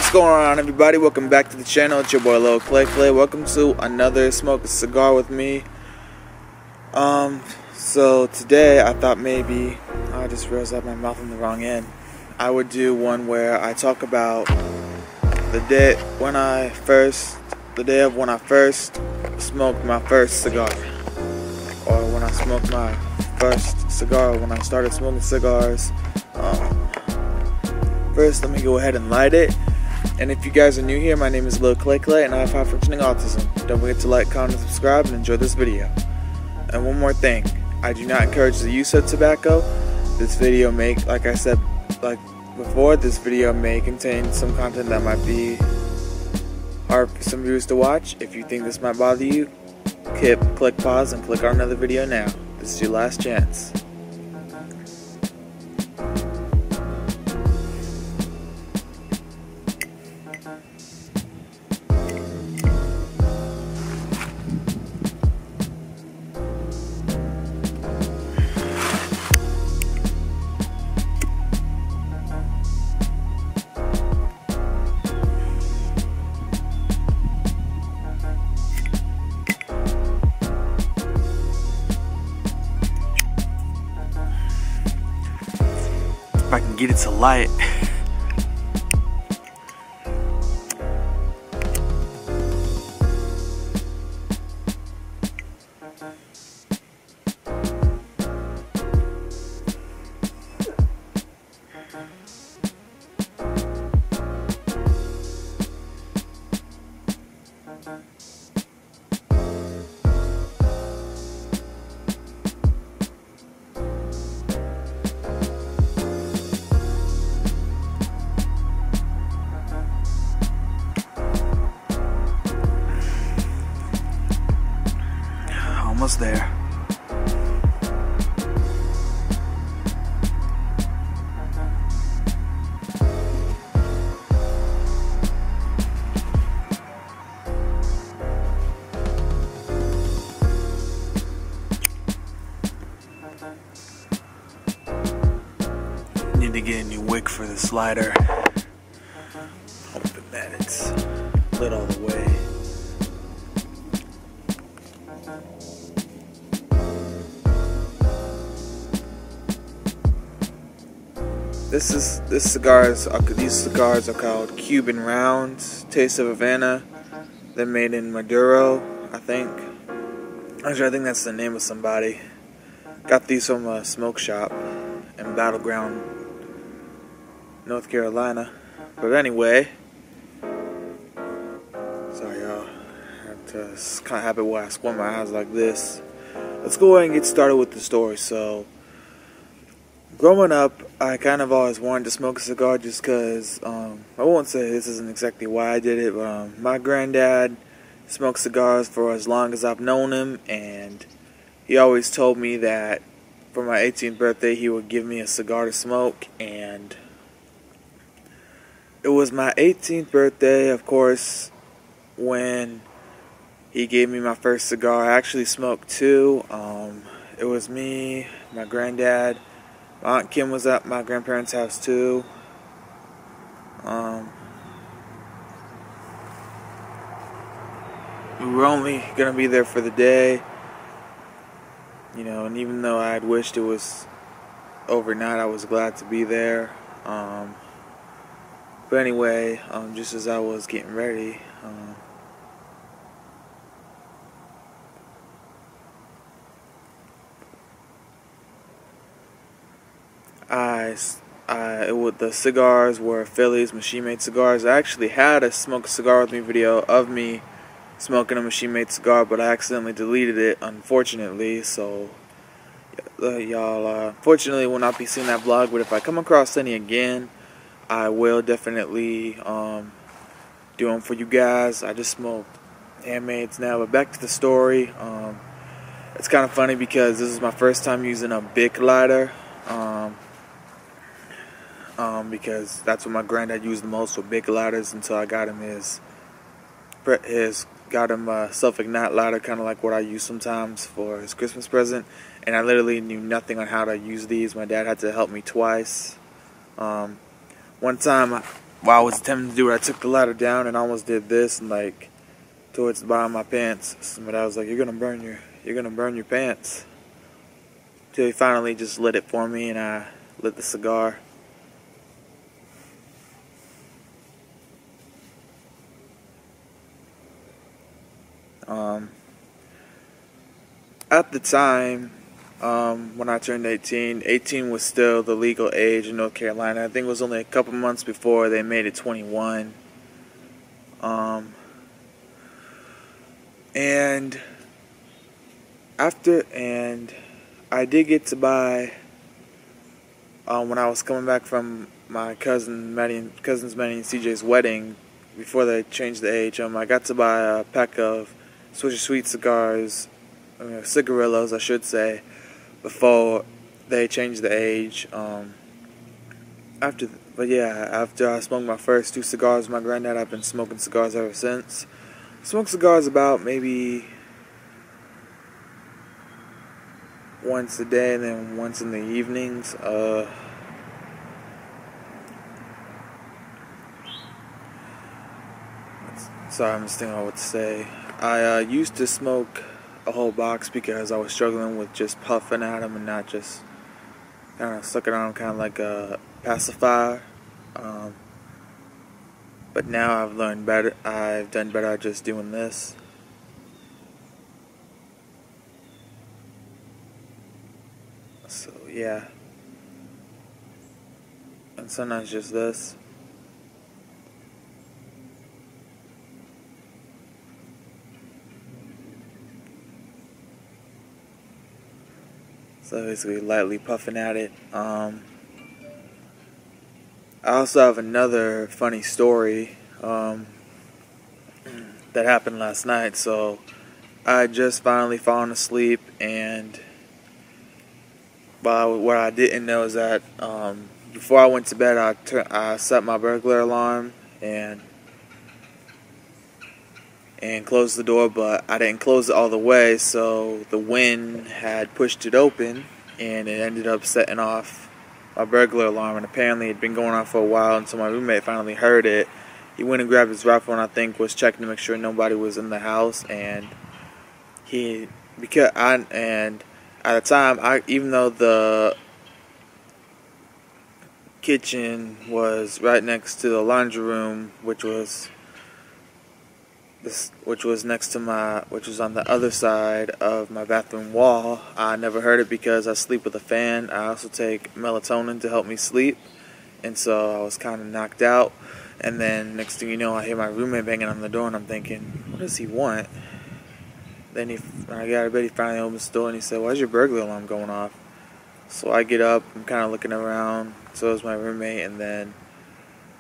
What's going on, everybody? Welcome back to the channel. It's your boy Lil Clay. Welcome to another Smoke a Cigar with me. So today I thought maybe I just realized I have my mouth on the wrong end. I would do one where I talk about the day when I first smoked my first cigar, or when I smoked my first cigar, when I started smoking cigars. First, let me go ahead and light it. And if you guys are new here, my name is Lil Clay, and I have high-functioning autism. Don't forget to like, comment, and subscribe, and enjoy this video. And one more thing, I do not encourage the use of tobacco. This video may, like I said, before, this video may contain some content that might be hard for some viewers to watch. If you think this might bother you, click pause and click on another video now. This is your last chance. If I can get it to light. Almost there. Need to get a new wick for this lighter. Hoping that it's lit all the way. These cigars are called Cuban Rounds, Taste of Havana. They're made in Maduro, I think. Actually, I think that's the name of somebody. Got these from a smoke shop in Battleground, North Carolina. But anyway, sorry y'all, it's kind of habit where I squint my eyes like this. Let's go ahead and get started with the story. So, growing up, I kind of always wanted to smoke a cigar just because, I won't say this isn't exactly why I did it, but my granddad smoked cigars for as long as I've known him, and he always told me that for my 18th birthday he would give me a cigar to smoke. And it was my 18th birthday, of course, when he gave me my first cigar. I actually smoked two. It was me, my granddad. My Aunt Kim was at my grandparents' house too. We were only gonna be there for the day, you know, and even though I had wished it was overnight, I was glad to be there. But anyway, just as I was getting ready, the cigars were Phillies machine-made cigars. I actually had a smoke a cigar with me video of me smoking a machine-made cigar, but I accidentally deleted it, unfortunately. So y'all unfortunately will not be seeing that vlog, but if I come across any again, I will definitely do them for you guys. I just smoked handmades now. But back to the story. It's kind of funny because this is my first time using a Bic lighter. Because that's what my granddad used the most, for Bic lighters, until I got him self-ignite lighter, kind of like what I use sometimes for his Christmas present. And I literally knew nothing on how to use these. My dad had to help me twice. One time while I was attempting to do it, I took the ladder down and almost did this, and like towards the bottom of my pants. So my dad was like, you're gonna burn your pants." Till he finally just lit it for me, and I lit the cigar. At the time, when I turned 18, 18 was still the legal age in North Carolina. I think it was only a couple months before they made it 21. And I did get to buy, when I was coming back from my cousins Maddie and CJ's wedding, before they changed the age, I got to buy a pack of Swisher Sweet cigars, cigarillos, I should say, before they changed the age. After I smoked my first 2 cigars with my granddad, I've been smoking cigars ever since. Smoke cigars about maybe once a day, and then once in the evenings. Sorry, I'm just thinking about what to say. I used to smoke a whole box because I was struggling with just puffing at them and not just kind of sucking on them, kind of like a pacifier. But now I've learned better. I've done better at just doing this. So yeah, and sometimes just this. So basically lightly puffing at it. I also have another funny story that happened last night. So I had just finally fallen asleep, and what I didn't know is that before I went to bed, I set my burglar alarm and closed the door, but I didn't close it all the way, so the wind had pushed it open, and it ended up setting off my burglar alarm. And apparently it had been going on for a while until my roommate finally heard it. He went and grabbed his rifle and I think was checking to make sure nobody was in the house. And at the time, even though the kitchen was right next to the laundry room, which was on the other side of my bathroom wall, I never heard it because I sleep with a fan. I also take melatonin to help me sleep, and so I was kind of knocked out. And then next thing you know, I hear my roommate banging on the door, and I'm thinking, what does he want? Then when I got out of bed, he finally opens the door and he said, "Why's your burglar alarm going off?" So I get up, I'm kind of looking around, so is my roommate, and then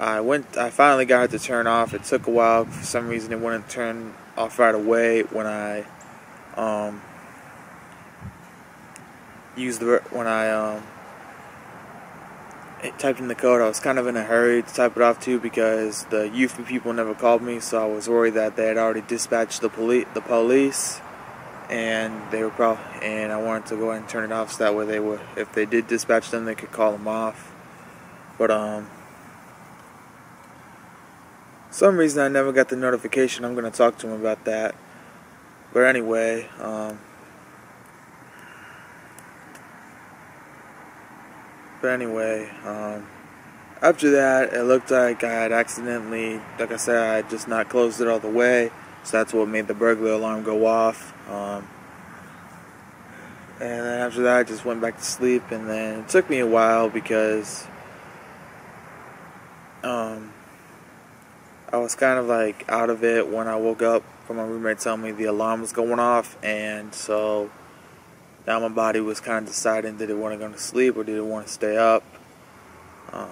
I finally got it to turn off. It took a while. For some reason, it wouldn't turn off right away when I typed in the code. I was kind of in a hurry to type it off too because the UFI people never called me, so I was worried that they had already dispatched the police, and and I wanted to go ahead and turn it off so that way if they did dispatch them, they could call them off. But some reason I never got the notification. I'm going to talk to him about that. But anyway, after that, it looked like I had accidentally, like I said, I had just not closed it all the way. So that's what made the burglar alarm go off. And then after that, I just went back to sleep. And then it took me a while because I was kind of like out of it when I woke up from my roommate telling me the alarm was going off, and so now my body was kind of deciding, did it want to go to sleep or did it want to stay up? But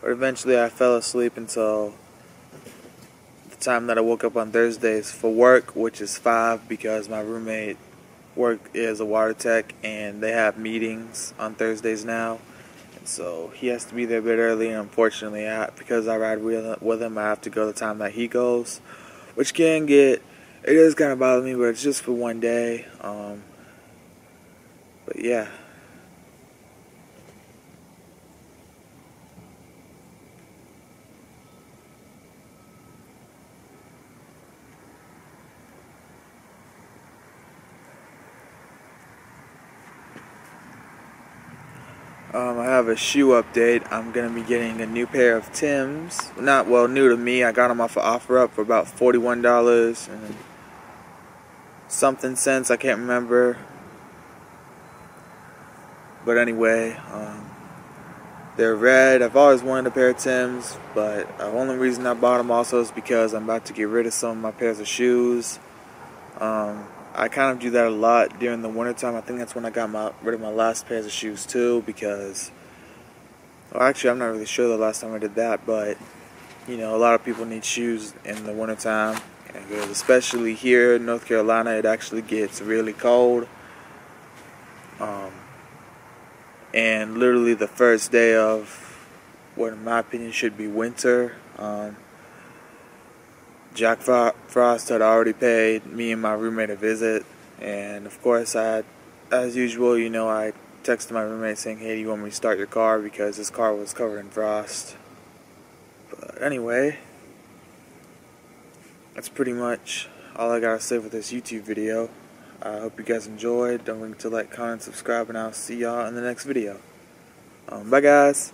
eventually I fell asleep until the time that I woke up on Thursdays for work, which is 5 because my roommate is a water tech and they have meetings on Thursdays now. So he has to be there a bit early, and unfortunately, because I ride with him, I have to go the time that he goes, which it is kind of bothering me, but it's just for one day. But yeah. I have a shoe update. I'm going to be getting a new pair of Timbs. Not, well, new to me. I got them off of OfferUp for about $41 and something cents. I can't remember. But anyway, they're red. I've always wanted a pair of Timbs, but the only reason I bought them also is because I'm about to get rid of some of my pairs of shoes. I kind of do that a lot during the wintertime. I think that's when I got rid of my last pairs of shoes too, because, well, actually I'm not really sure the last time I did that, but you know, a lot of people need shoes in the wintertime, because especially here in North Carolina it actually gets really cold. And literally the first day of what in my opinion should be winter, Jack Frost had already paid me and my roommate a visit, and of course as usual, you know, I texted my roommate saying, hey, do you want me to start your car, because his car was covered in frost. But anyway, that's pretty much all I gotta say for this YouTube video. I hope you guys enjoyed. Don't forget to like, comment, subscribe, and I'll see y'all in the next video. Bye guys.